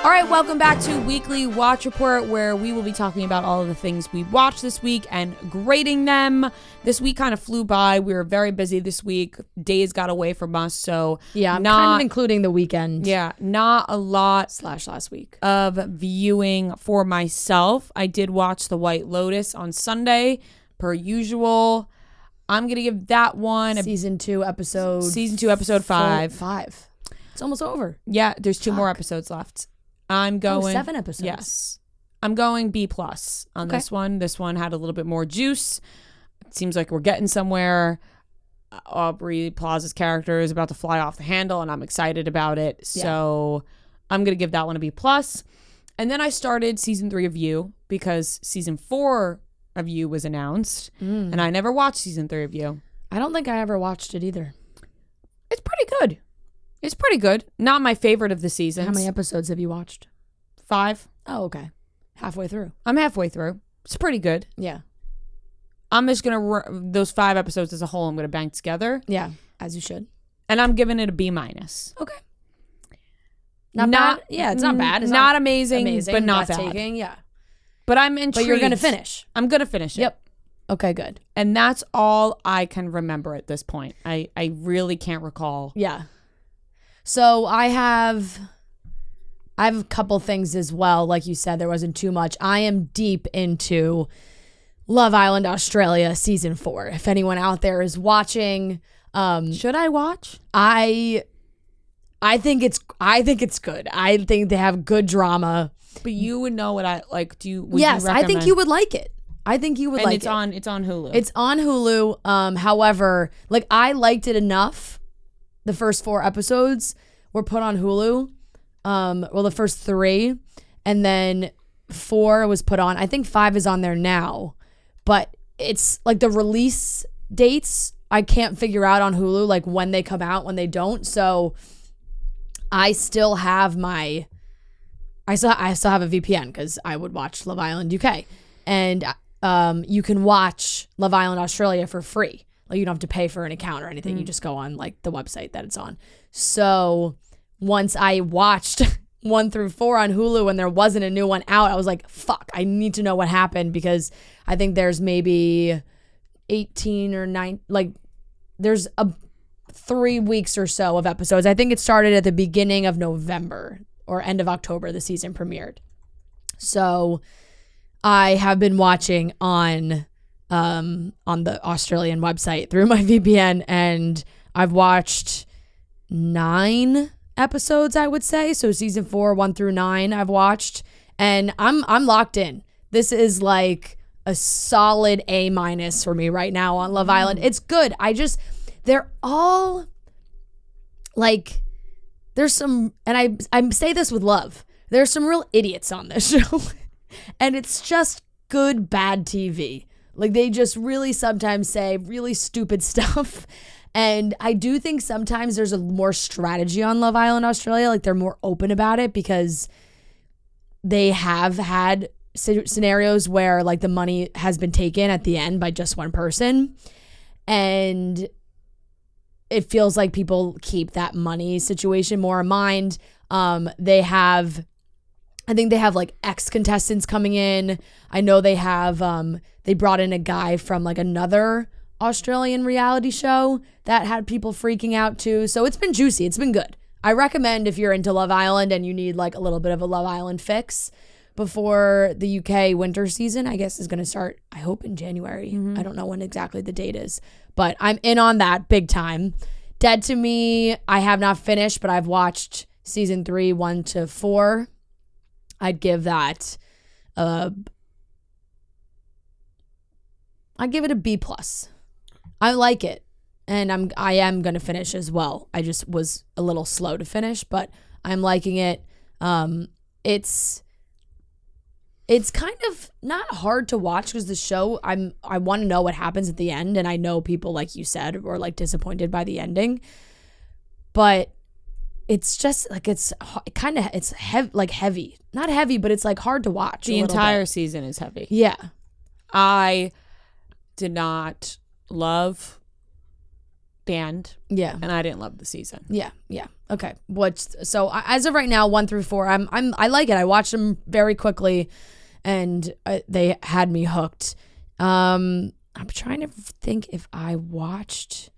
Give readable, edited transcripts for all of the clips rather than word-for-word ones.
All right, welcome back to Weekly Watch Report, where we will be talking about all of the things we watched this week and grading them. This week kind of flew by. We were very busy this week. Days got away from us, so yeah, I'm kind of including the weekend. Yeah, not a lot / last week of viewing for myself. I did watch The White Lotus on Sunday, per usual. I'm gonna give that one season 2, episode 5. 5. It's almost over. Yeah, there's 2 more episodes left. I'm going 7 episodes. Yes. I'm going B+ on this one. This one had a little bit more juice. It seems like we're getting somewhere. Aubrey Plaza's character is about to fly off the handle, and I'm excited about it. So I'm going to give that one a B+. And then I started season 3 of You because season 4 of You was announced, and I never watched season 3 of You. I don't think I ever watched it either. It's pretty good. It's pretty good. Not my favorite of the seasons. How many episodes have you watched? 5. Oh, okay. Halfway through. I'm halfway through. It's pretty good. Yeah. I'm just going to, those 5 episodes as a whole, I'm going to bank together. Yeah, as you should. And I'm giving it a B-. Okay. Not bad. Yeah, it's not bad. It's not amazing, but not bad. Yeah. But I'm intrigued. But you're going to finish. I'm going to finish it. Yep. Okay, good. And that's all I can remember at this point. I really can't recall. Yeah. So I have a couple things as well. Like you said, there wasn't too much. I am deep into Love Island Australia season 4. If anyone out there is watching, should I watch? I think it's good. I think they have good drama. But you would know what I like. Yes, I think you would like it. I think you would like it. And it's on Hulu. It's on Hulu. However, like I liked it enough. The first 4 episodes were put on Hulu. Well, the first 3, and then 4 was put on. I think 5 is on there now, but it's like the release dates I can't figure out on Hulu, like when they come out, when they don't. So I still have I still have a VPN because I would watch Love Island UK, and you can watch Love Island Australia for free. Like you don't have to pay for an account or anything. You just go on like the website that it's on. So once I watched 1 through 4 on Hulu and there wasn't a new one out, I was like, fuck, I need to know what happened, because I think there's maybe 18 or 9, like there's 3 weeks or so of episodes. I think it started at the beginning of November or end of October, the season premiered. So I have been watching on the Australian website through my VPN, and I've watched 9 episodes, I would say. So season 4, 1 through 9, I've watched, and I'm locked in. This is like a solid A- for me right now on Love Island. It's good. They're all like, there's some, and I say this with love, there's some real idiots on this show, and it's just good bad TV. Like they just really sometimes say really stupid stuff. And I do think sometimes there's a more strategy on Love Island Australia. Like they're more open about it because they have had scenarios where like the money has been taken at the end by just one person. And it feels like people keep that money situation more in mind. I think they have like ex-contestants coming in. I know they have, they brought in a guy from like another Australian reality show that had people freaking out too. So it's been juicy. It's been good. I recommend if you're into Love Island and you need like a little bit of a Love Island fix before the UK winter season, I guess is going to start, I hope in January. I don't know when exactly the date is, but I'm in on that big time. Dead to Me, I have not finished, but I've watched season 3, 1 to 4. I'd give that I'd give it a B+. I like it, and I am gonna finish as well. I just was a little slow to finish, but I'm liking it. It's kind of not hard to watch because the show, I want to know what happens at the end, and I know people, like you said, were like disappointed by the ending, but it's just like it's heavy, not heavy, but it's like hard to watch. The entire season is heavy. Yeah, I did not love end. Yeah. And I didn't love the season. Yeah. Okay. As of right now, 1 through 4, I like it. I watched them very quickly, and they had me hooked. I'm trying to think if I watched.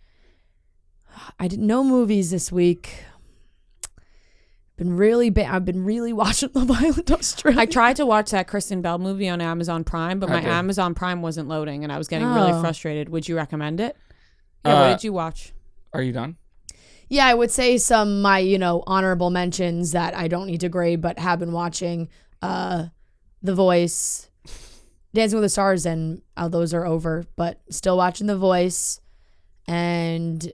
I didn't know movies this week. I've been really watching Love Island Australia. I tried to watch that Kristen Bell movie on Amazon Prime, but my Amazon Prime wasn't loading, and I was getting really frustrated. Would you recommend it? Yeah, what did you watch? Are you done? Yeah, I would say my honorable mentions that I don't need to grade, but have been watching. The Voice, Dancing with the Stars, and those are over, but still watching The Voice. And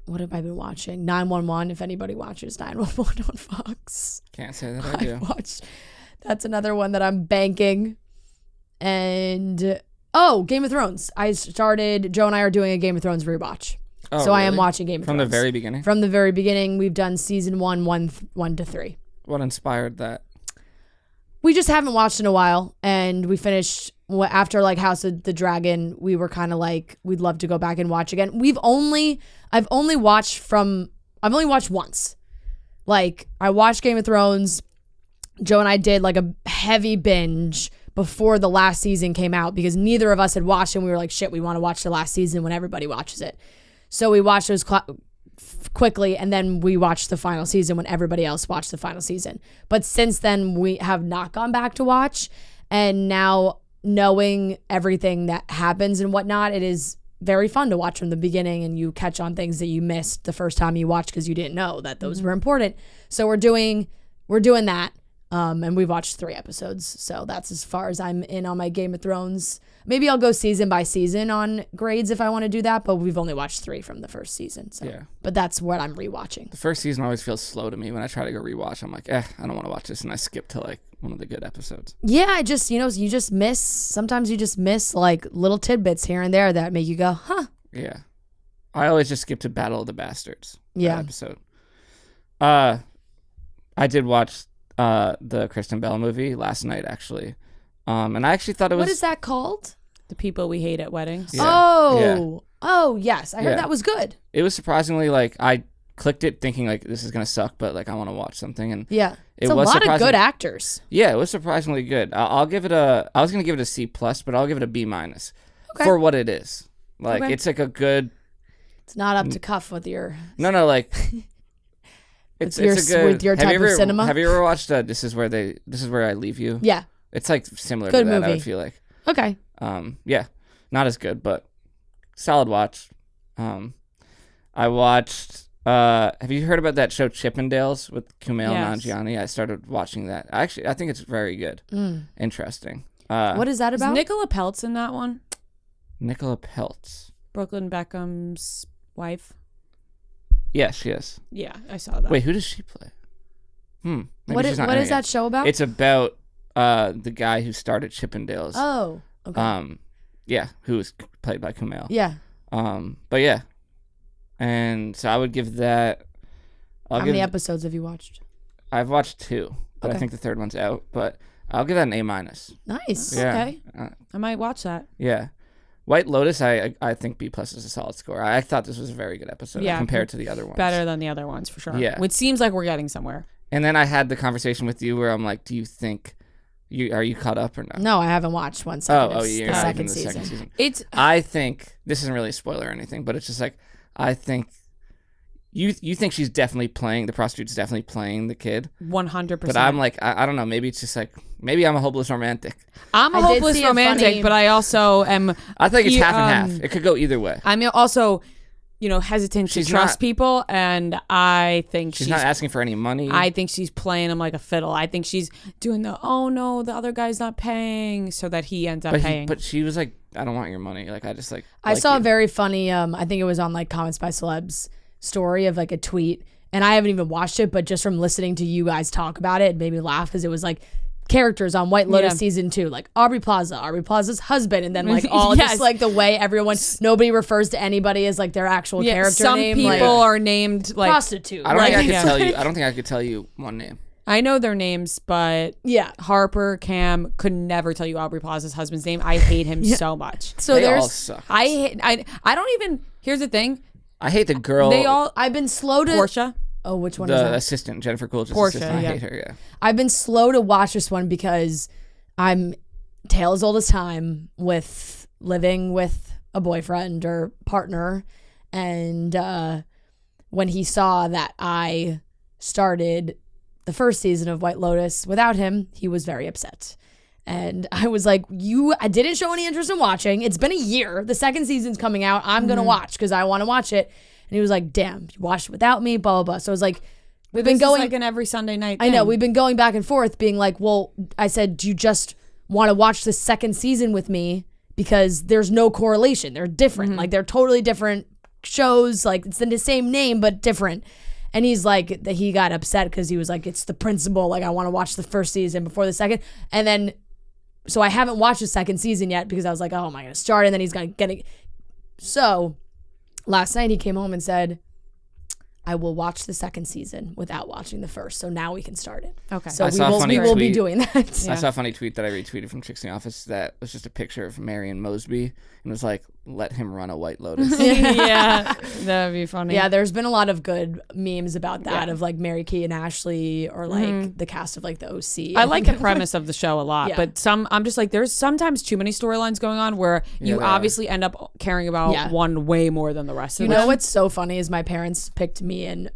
what have I been watching? 911, if anybody watches 911 on Fox. Can't say that I do. That's another one that I'm banking. And Game of Thrones. Joe and I are doing a Game of Thrones rewatch. Oh, so really? I am watching Game of Thrones. From the very beginning? From the very beginning. We've done season 1 to 3. What inspired that? We just haven't watched in a while, and we finished after like House of the Dragon. We were kind of like, we'd love to go back and watch again. I've only watched once. Like, I watched Game of Thrones. Joe and I did like a heavy binge before the last season came out because neither of us had watched, and we were like, shit, we want to watch the last season when everybody watches it. So we watched those quickly, and then we watched the final season when everybody else watched the final season. But since then, we have not gone back to watch, and now knowing everything that happens and whatnot, it is very fun to watch from the beginning, and you catch on things that you missed the first time you watched because you didn't know that those were important. So we're doing that, and we've watched 3 episodes, so that's as far as I'm in on my Game of Thrones. Maybe I'll go season by season on grades if I want to do that, but we've only watched 3 from the first season. So. Yeah. But that's what I'm rewatching. The first season always feels slow to me. When I try to go rewatch, I'm like, I don't want to watch this, and I skip to like one of the good episodes. Yeah, I just, sometimes you just miss like little tidbits here and there that make you go, huh. Yeah. I always just skip to Battle of the Bastards. Yeah. Episode. I did watch the Kristen Bell movie last night, actually. And I actually thought it was... What is that called? The People We Hate at Weddings. Yeah. Oh, yes. I heard that was good. It was surprisingly, like, I clicked it thinking, like, this is going to suck, but, like, I want to watch something. And yeah. It's a lot of good actors. Yeah, it was surprisingly good. I'll give it I was going to give it a C+, but I'll give it a B- okay. for what it is. Like, it's like a good... It's not up to cuff with your... No, like... It's a good... With your type of cinema? Have you ever watched This Is Where I Leave You? Yeah. It's like similar good to that, movie. I would feel like. Okay. Yeah. Not as good, but solid watch. I watched have you heard about that show Chippendales with Kumail Nanjiani? I started watching that. I think it's very good. Interesting. What is that about? Is Nicola Peltz in that one? Nicola Peltz. Brooklyn Beckham's wife. Yeah, she is. Yeah, I saw that. Wait, who does she play? What is that show about? It's about the guy who started Chippendales. Oh, okay. Yeah, who was played by Kumail. Yeah. But yeah. And so I would give that... How many episodes have you watched? I've watched 2, but I think the third one's out. But I'll give that an A-. Nice. Yeah. Okay. I might watch that. Yeah. White Lotus, I think B+ is a solid score. I thought this was a very good episode compared to the other ones. Better than the other ones, for sure. Yeah. Which seems like we're getting somewhere. And then I had the conversation with you where I'm like, do you think... Are you caught up or no? No, I haven't watched one second. You're the not second even the second season. I think this isn't really a spoiler or anything, but it's just like I think you think she's definitely playing the prostitute's definitely playing the kid 100%. But I'm like I don't know. Maybe it's just like maybe I'm a hopeless romantic. I'm a hopeless romantic, but I also am. I think it's half and half. It could go either way. I'm also, hesitant to trust people, and I think she's not asking for any money. I think she's playing him like a fiddle. I think she's doing the the other guy's not paying, so that he ends up paying. But she was like, I don't want your money. Like I just like. I saw a very funny. I think it was on like Comments by Celebs story of like a tweet, and I haven't even watched it, but just from listening to you guys talk about it made me laugh because it was like characters on White Lotus season 2, like Aubrey Plaza's husband, and then like all just like the way nobody refers to anybody as like their actual character name. Some people are named like prostitute. I don't think I could tell you. I don't think I could tell you one name. I know their names, but Harper, Cam could never tell you Aubrey Plaza's husband's name. I hate him so much. So they all suck. I don't even. Here's the thing. I hate the girl. I've been slow to. Portia. Oh, which one is the that? assistant, Jennifer Coolidge's Portia, assistant. yeah. I hate her. Yeah. I've been slow to watch this one because I'm tale as old as time with living with a boyfriend or partner, and when he saw that I started the first season of White Lotus without him, he was very upset. And I was like, I didn't show any interest in watching. It's been a year. The second season's coming out. I'm going to watch because I want to watch it. And he was like, damn, you watched it without me, blah, blah, blah. So I was like, we've been going. Like an every Sunday night I know. thing. We've been going back and forth being like, well, I said, do you just want to watch the second season with me? Because there's no correlation. They're different. Like, they're totally different shows. Like, it's the same name, but different. And he's like, he got upset because he was like, it's the principle. Like, I want to watch the first season before the second. And then, so I haven't watched the second season yet because I was like, oh, am I going to start? And then he's going to get it. So last night he came home and said, I will watch the second season without watching the first. So now we can start it. Okay. So I we will be doing that. I saw a funny tweet that I retweeted from Chicks in the Office that was just a picture of Marion Mosby and was like, let him run a White Lotus. Yeah, that'd be funny. Yeah, there's been a lot of good memes about that of like Mary Kate and Ashley or like the cast of like the OC. I like the premise of the show a lot, Yeah. but I'm just like, there's sometimes too many storylines going on where you there obviously end up caring about one way more than the rest of You them. know what's so funny is my parents picked me and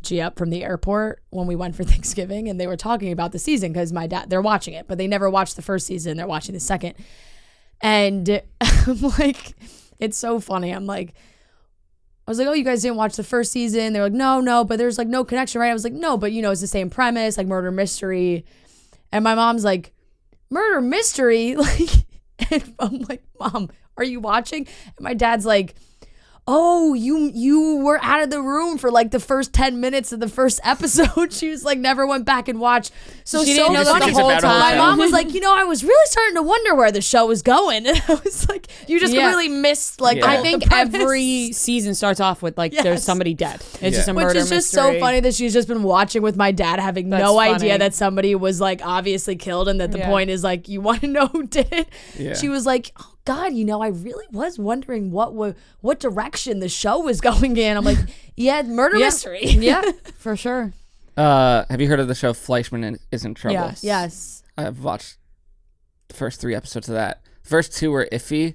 G up from the airport when we went for Thanksgiving, and they were talking about the season because my dad, they're watching it, but they never watched the first season. They're watching the second. And I'm like, it's so funny. I'm like, I was like, oh, you guys didn't watch the first season? They're like, no, but there's like no connection, right? I was like, no, but you know, it's the same premise, like murder mystery. And my mom's like, murder mystery? Like, and I'm like, Mom, are you watching? And my dad's like, oh, you were out of the room for like the first 10 minutes of the first episode. She was like, never went back and watched. So She didn't know that funny. the whole time. My mom was like, I was really starting to wonder where the show was going. And I was like, you just really missed like I think the premise. every season starts off with like there's somebody dead. It's just a Which murder is just mystery. so funny that she's just been watching with my dad, having That's no funny. idea that somebody was like obviously killed, and that the point is like, you want to know who did it. Yeah. She was like, oh God, I really was wondering what direction the show was going in. I'm like, murder mystery. Yeah, for sure. Have you heard of the show Fleischman is in Trouble? Yes. Yes. I've watched the first 3 episodes of that. The first 2 were iffy,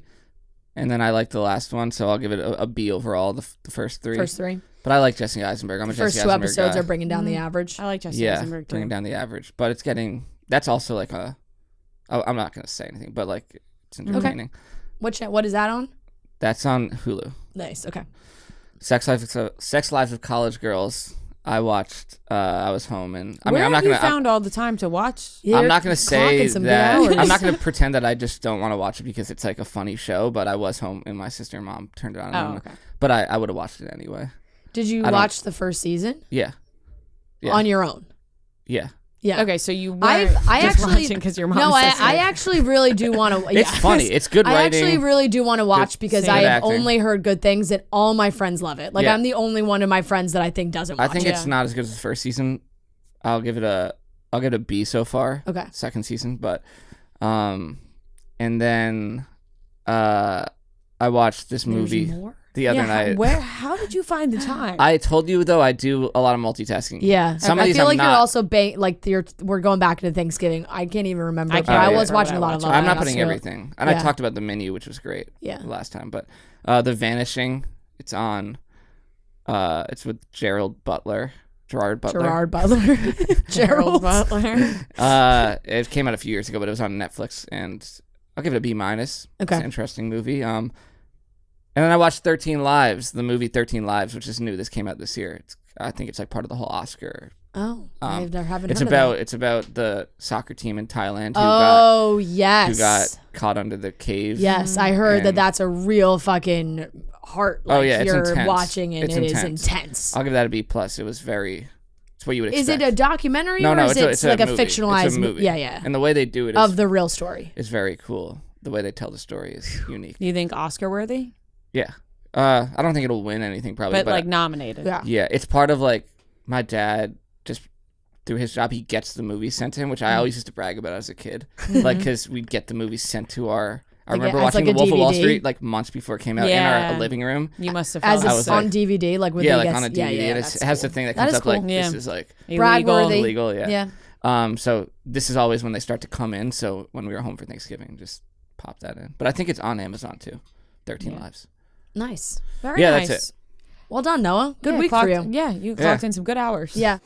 and then I liked the last one, so I'll give it a B overall, the first 3. First 3. But I like Jesse Eisenberg. I'm a First Jesse 2 Eisenberg episodes guy. are bringing down the average. I like Jesse Eisenberg too. bringing down the average. But it's getting, that's also like I'm not going to say anything, but like it's entertaining. What is that on? That's on Hulu. Nice. Okay. Sex Lives of College Girls. I watched. I was home, and Where I'm not have gonna. you found all the time to watch? I'm not gonna say some good that. hours. I'm not gonna pretend that I just don't want to watch it because it's like a funny show. But I was home, and my sister and mom turned it on. Oh, okay. But I would have watched it anyway. Did you watch the first season? Yeah. On your own? Yeah. Yeah. Okay, so you weren't I just actually watching because your mom. No, says I so. actually really do want to. It's funny. It's good writing. I actually really do want to watch because good I have acting. only heard good things, and all my friends love it. Like, Yeah. I'm the only one of my friends that I think doesn't watch I think it. it's not as good as the first season. I'll give it a B so far. Okay. Second season, but and then I watched this movie the other night. How did you find the time? I told you though I do a lot of multitasking. Yeah. Some of I these feel I'm like not. you're also we're going back to Thanksgiving. I can't even remember. I but can't I remember was watching a what I lot of watched. Love I'm not Island, putting so- everything. And Yeah. I talked about The Menu, which was great last time. But The Vanishing, it's on. It's with Gerard Butler. Gerald Butler. It came out a few years ago, but it was on Netflix, and I'll give it a B-. Okay. It's an interesting movie. And then I watched 13 Lives, the movie 13 Lives, which is new. This came out this year. I think it's like part of the whole Oscar. Oh, I haven't heard It's of about that. it's about the soccer team in Thailand Yes. who got caught under the cave. Yes, I heard that And- that's a real fucking heart. Oh, Like, yeah, it's you're intense. watching and It's it is intense. intense. I'll give that a B+. It was very. It's what you would Is expect. it a documentary No, or is it it's like a movie. fictionalized It's a movie. Yeah. And the way they do it Of the real story. is very cool. The way they tell the story is unique. Do you think Oscar worthy? Yeah. I don't think it'll win anything probably, But like nominated. Yeah. yeah, it's part of like my dad just through his job he gets the movies sent to him, which I always used to brag about as a kid, like because we'd get the movies sent to our I remember as, watching like, The a Wolf of Wall DVD? Street like months before it came out in our living room. You must have As felt it's that. on DVD, like with like on a DVD, and that's it has the thing that That comes is up cool. like Yeah. this is like Brag-worthy. illegal. Yeah. Yeah. So this is always when they start to come in. So when we were home for Thanksgiving, just pop that in. But I think it's on Amazon too. 13 Lives. Nice. Very Yeah, nice. that's it. Well done, Noah. Good Yeah, week for you. Yeah, you clocked in some good hours. Yeah.